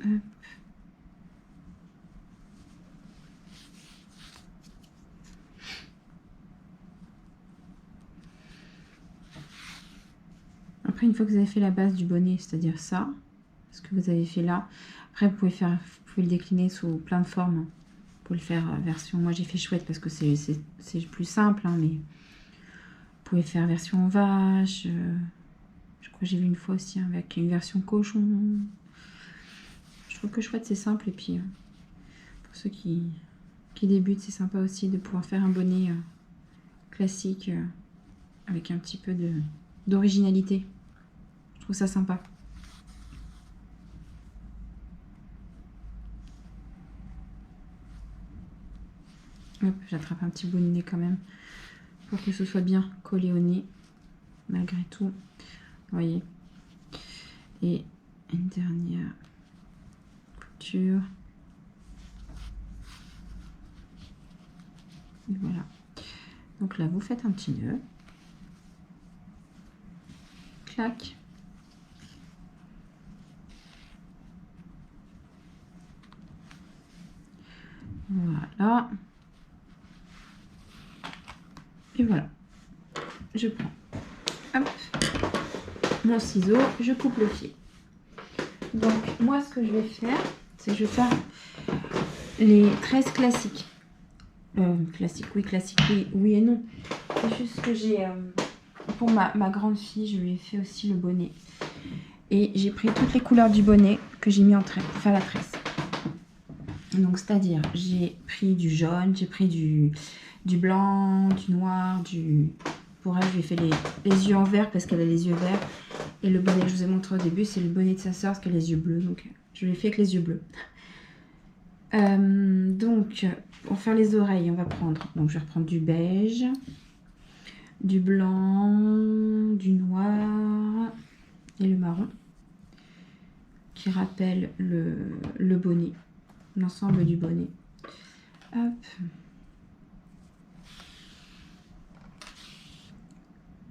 Hop. Après, une fois que vous avez fait la base du bonnet, c'est-à-dire ça, ce que vous avez fait là, après vous pouvez le décliner sous plein de formes. Vous pouvez le faire version, moi j'ai fait chouette parce que c'est plus simple, hein, mais vous pouvez faire version vache. Je crois que j'ai vu une fois aussi avec une version cochon. Je trouve que chouette c'est simple et puis pour ceux qui débutent, c'est sympa aussi de pouvoir faire un bonnet classique avec un petit peu d'originalité. Je trouve ça sympa. Hop, j'attrape un petit bout de nez quand même pour que ce soit bien collé au nez malgré tout. Vous voyez. Et une dernière couture. Et voilà. Donc là, vous faites un petit nœud. Clac. Voilà. Et voilà. Je prends hop, mon ciseau, je coupe le fil. Donc moi ce que je vais faire, c'est que je vais faire les tresses classiques. Classique, oui et non. C'est juste que j'ai pour ma grande fille, je lui ai fait aussi le bonnet. Et j'ai pris toutes les couleurs du bonnet que j'ai mis en trait pour faire la tresse. Donc c'est-à-dire j'ai pris du jaune, j'ai pris du blanc, du noir, pour elle j'ai fait les yeux en vert parce qu'elle a les yeux verts. Et le bonnet que je vous ai montré au début, c'est le bonnet de sa sœur parce qu'elle a les yeux bleus. Donc je l'ai fait avec les yeux bleus. Donc pour faire les oreilles, on va prendre. Donc je vais reprendre du beige, du blanc, du noir et le marron qui rappelle le bonnet, l'ensemble du bonnet. Hop.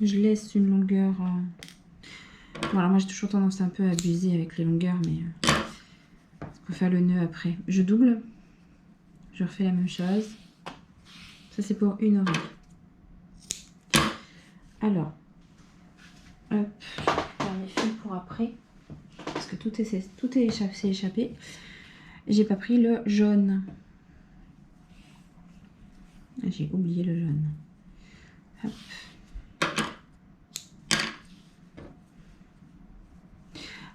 Je laisse une longueur. Voilà, moi j'ai toujours tendance un peu à abuser avec les longueurs, mais pour faire le nœud après. Je double. Je refais la même chose. Ça c'est pour une oreille. Alors, hop, faire mes fils pour après. Parce que tout est échappé. J'ai pas pris le jaune. J'ai oublié le jaune. Hop.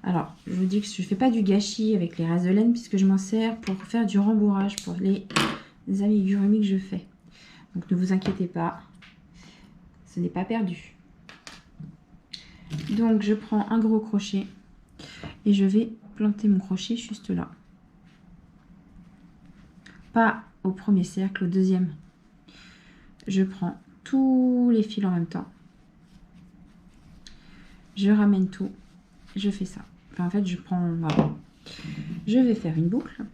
Alors, je vous dis que je ne fais pas du gâchis avec les restes de laine puisque je m'en sers pour faire du rembourrage pour les amigurumi que je fais. Donc ne vous inquiétez pas, ce n'est pas perdu. Donc je prends un gros crochet et je vais planter mon crochet juste là. Pas au premier cercle, au deuxième. Je prends tous les fils en même temps. Je ramène tout. Je fais ça. Enfin, en fait, je prends... Voilà. Je vais faire une boucle.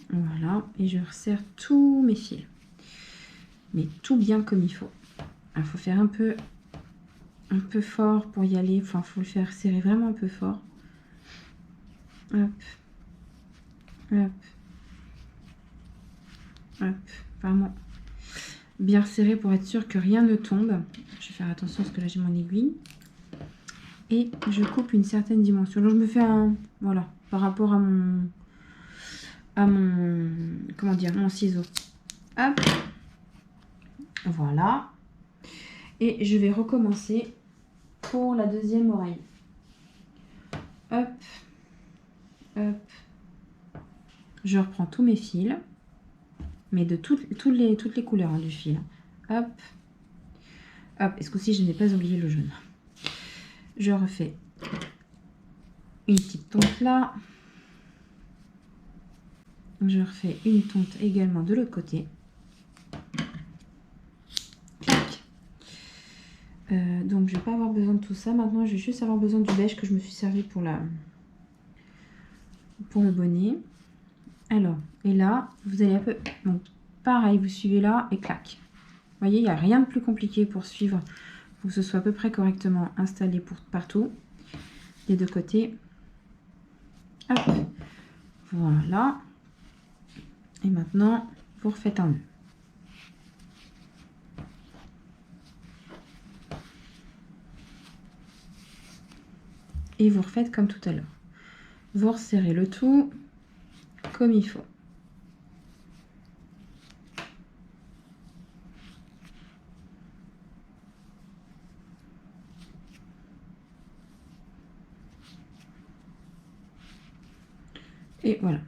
Voilà. Et je resserre tous mes fils. Mais tout bien comme il faut. Il faut faire un peu fort pour y aller. Enfin, il faut le faire serrer vraiment un peu fort. Hop. Hop. Hop. Vraiment bien serré pour être sûr que rien ne tombe. Je vais faire attention parce que là j'ai mon aiguille. Et je coupe une certaine dimension. Donc je me fais un... Voilà. Par rapport à mon... comment dire, mon ciseau. Hop. Voilà. Et je vais recommencer pour la deuxième oreille. Hop. Hop. Je reprends tous mes fils. Mais de toutes les couleurs hein, du fil. Hop. Hop. Et ce coup-ci, je n'ai pas oublié le jaune. Je refais une petite tonte là. Je refais une tonte également de l'autre côté. Clac. Donc je ne vais pas avoir besoin de tout ça. Maintenant, je vais juste avoir besoin du beige que je me suis servi pour le bonnet. Alors, et là, vous allez un peu... Donc, pareil, vous suivez là et clac. Vous voyez, il n'y a rien de plus compliqué pour suivre, pour que ce soit à peu près correctement installé partout, des deux côtés. Hop. Voilà. Et maintenant, vous refaites un nœud. Et vous refaites comme tout à l'heure. Vous resserrez le tout comme il faut. Et voilà.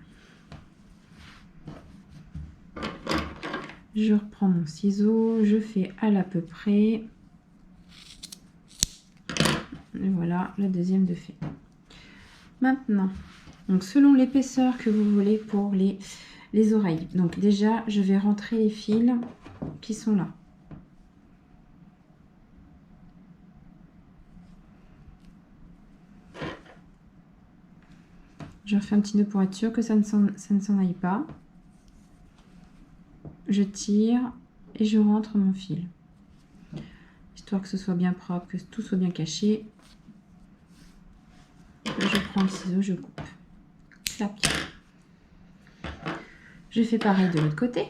Je reprends mon ciseau, je fais à l'à peu près. Et voilà, la deuxième de fait. Maintenant, donc selon l'épaisseur que vous voulez pour les oreilles. Donc déjà, je vais rentrer les fils qui sont là. Je refais un petit nœud pour être sûr que ça ne s'en aille pas. Je tire et je rentre mon fil. Histoire que ce soit bien propre, que tout soit bien caché. Je prends le ciseau, je coupe. Clac. Je fais pareil de l'autre côté.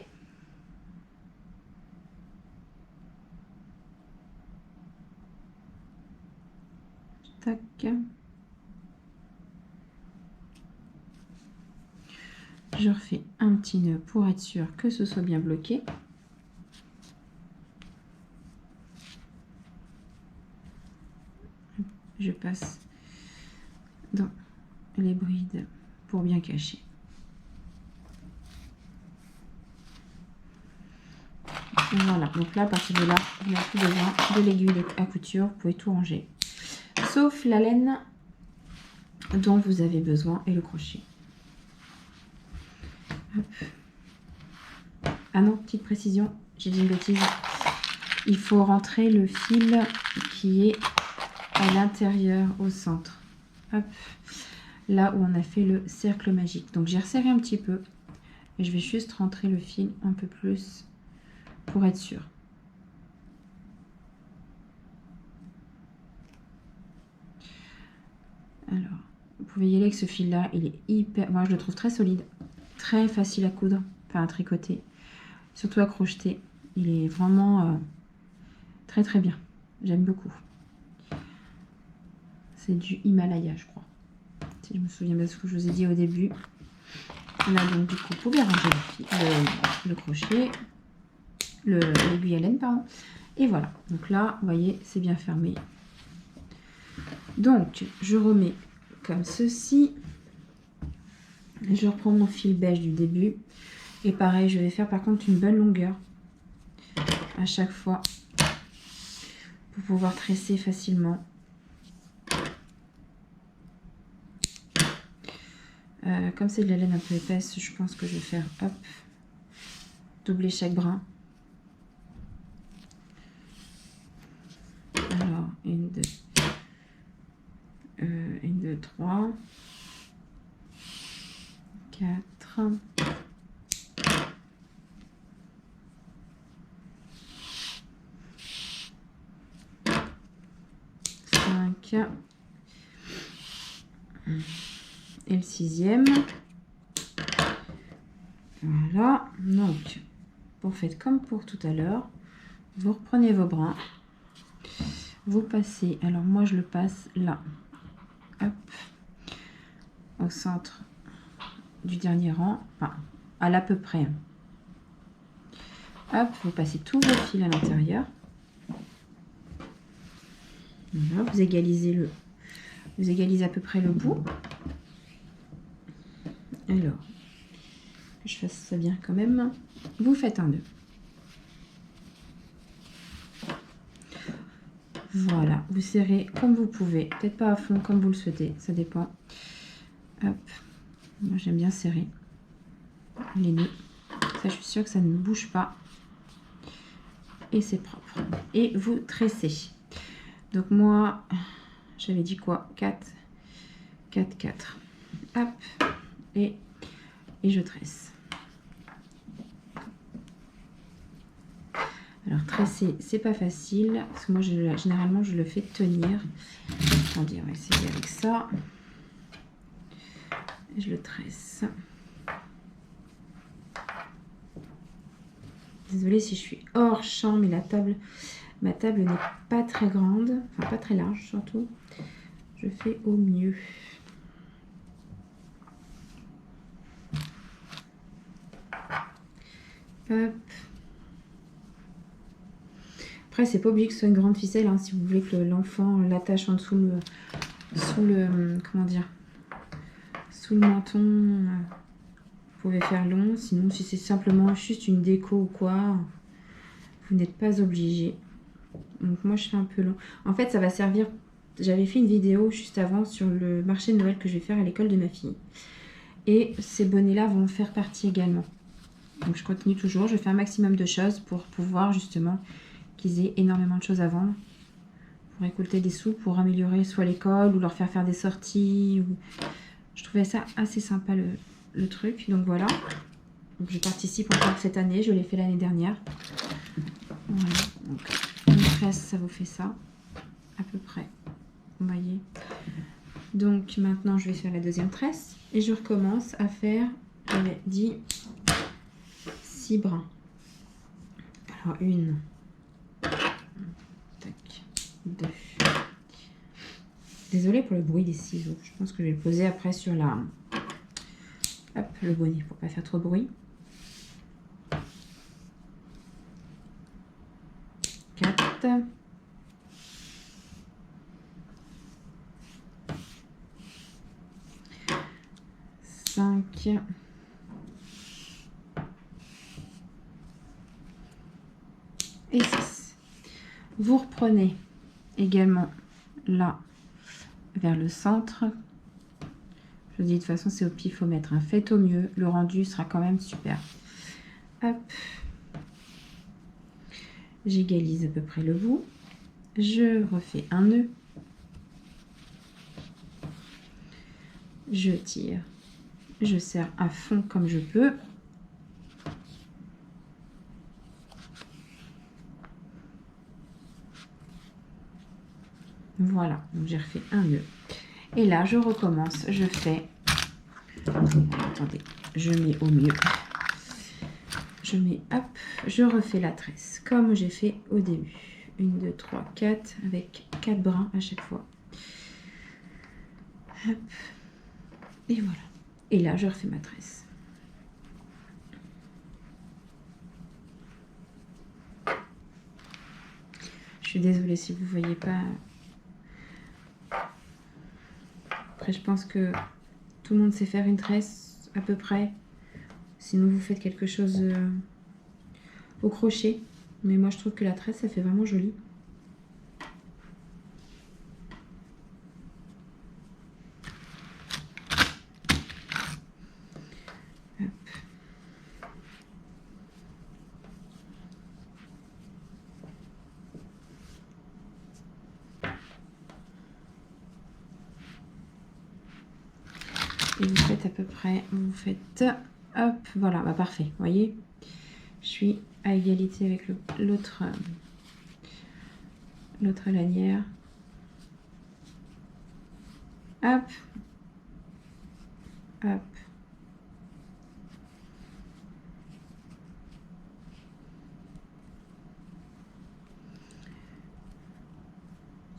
Tac. Je refais un petit nœud pour être sûr que ce soit bien bloqué. Je passe dans les brides pour bien cacher. Voilà, donc là, à partir de là, vous n'avez plus besoin de l'aiguille à couture. Vous pouvez tout ranger. Sauf la laine dont vous avez besoin et le crochet. Hop. Ah non, petite précision, j'ai dit une bêtise. Il faut rentrer le fil qui est à l'intérieur, au centre. Hop. Là où on a fait le cercle magique. Donc j'ai resserré un petit peu. Et je vais juste rentrer le fil un peu plus pour être sûr. Alors, vous pouvez y aller avec ce fil-là. Il est hyper... Moi, je le trouve très solide. Très facile à coudre. Enfin, à tricoter. Surtout à crocheter. Il est vraiment très très bien. J'aime beaucoup. C'est du Himalaya, je crois. Si je me souviens bien de ce que je vous ai dit au début. Là, donc, du coup, vous pouvez ranger le crochet. L'aiguille à laine, pardon. Et voilà. Donc là, vous voyez, c'est bien fermé. Donc, je remets comme ceci. Je reprends mon fil beige du début. Et pareil, je vais faire par contre une bonne longueur à chaque fois pour pouvoir tresser facilement. Comme c'est de la laine un peu épaisse, je pense que je vais faire, hop, doubler chaque brin. Alors, 1, 2, 3, 4, 5 et le 6e. Voilà, donc vous faites comme pour tout à l'heure, vous reprenez vos brins, vous passez, alors moi je le passe là, hop, au centre du dernier rang, enfin à l'à peu près. Hop, vous passez tous vos fils à l'intérieur. Voilà, vous égalisez à peu près le bout. Alors, que je fasse ça bien quand même. Vous faites un nœud. Voilà, vous serrez comme vous pouvez, peut-être pas à fond comme vous le souhaitez, ça dépend. Hop, moi j'aime bien serrer les nœuds. Ça, je suis sûre que ça ne bouge pas. Et c'est propre. Et vous tressez. Donc moi, j'avais dit quoi? 4, 4, 4. Hop, et je tresse. Alors tresser, c'est pas facile, parce que moi généralement je le fais tenir. Attendez, on va essayer avec ça. Je le tresse. Désolée si je suis hors champ, mais ma table n'est pas très grande, enfin pas très large surtout. Je fais au mieux. Hop. Après, c'est pas obligé que ce soit une grande ficelle, hein, si vous voulez que l'enfant l'attache en dessous comment dire, sous le menton. Vous pouvez faire long. Sinon, si c'est simplement juste une déco ou quoi, vous n'êtes pas obligé. Donc moi, je fais un peu long. En fait, ça va servir. J'avais fait une vidéo juste avant sur le marché de Noël que je vais faire à l'école de ma fille. Et ces bonnets-là vont faire partie également. Donc je continue toujours. Je fais un maximum de choses pour pouvoir justement qu'ils aient énormément de choses à vendre. Pour récolter des sous, pour améliorer soit l'école ou leur faire des sorties. Je trouvais ça assez sympa le truc. Donc voilà. Donc je participe encore cette année. Je l'ai fait l'année dernière. Voilà. Donc une tresse, ça vous fait ça. À peu près. Vous voyez. Donc maintenant, je vais faire la deuxième tresse. Et je recommence à faire, j'avais dit, 6 brins. Alors, 1. Tac. 2. Désolée pour le bruit des ciseaux. Je pense que je vais le poser après sur la... Hop, le bonnet pour pas faire trop de bruit. 4. 5. 6. Vous reprenez également là vers le centre. Je vous dis de toute façon c'est au pifomètre, hein. Faites au mieux, le rendu sera quand même super. Hop, j'égalise à peu près le bout. Je refais un nœud. Je tire, je serre à fond comme je peux. Voilà, donc j'ai refait un nœud. Et là, je recommence, je fais... Attendez, je mets au mieux. Je mets, hop, je refais la tresse, comme j'ai fait au début. 1, 2, 3, 4, avec 4 brins à chaque fois. Hop. Et voilà. Et là, je refais ma tresse. Je suis désolée si vous ne voyez pas... Après, je pense que tout le monde sait faire une tresse à peu près. Sinon, vous faites quelque chose au crochet. Mais moi, je trouve que la tresse, ça fait vraiment joli. Hop. Et vous faites à peu près, vous faites, hop, voilà, bah parfait, vous voyez, je suis à égalité avec l'autre lanière. Hop, hop.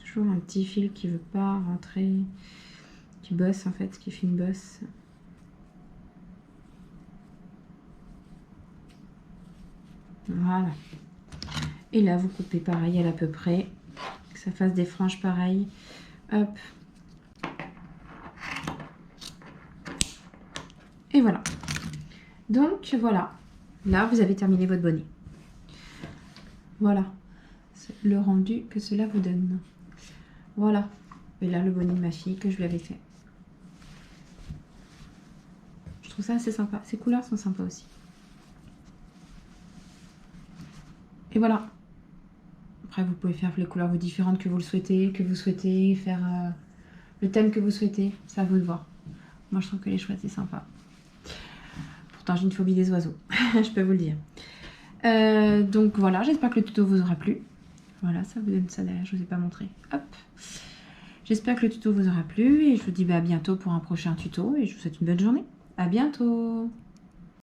Toujours un petit fil qui veut pas rentrer, qui bosse en fait, qui fait une bosse. Voilà. Et là, vous coupez pareil à peu près, que ça fasse des franges pareilles. Hop. Et voilà. Donc, voilà. Là, vous avez terminé votre bonnet. Voilà. C'est le rendu que cela vous donne. Voilà. Et là, le bonnet de ma fille que je lui avais fait. Je trouve ça assez sympa. Ces couleurs sont sympas aussi. Et voilà. Après, vous pouvez faire les couleurs différentes que vous souhaitez, faire le thème que vous souhaitez. C'est à vous de voir. Moi, je trouve que les chouettes, c'est sympa. Pourtant, j'ai une phobie des oiseaux. Je peux vous le dire. Donc voilà, j'espère que le tuto vous aura plu. Voilà, ça vous donne ça derrière, je ne vous ai pas montré. Hop. J'espère que le tuto vous aura plu et je vous dis à bientôt pour un prochain tuto et je vous souhaite une bonne journée. À bientôt.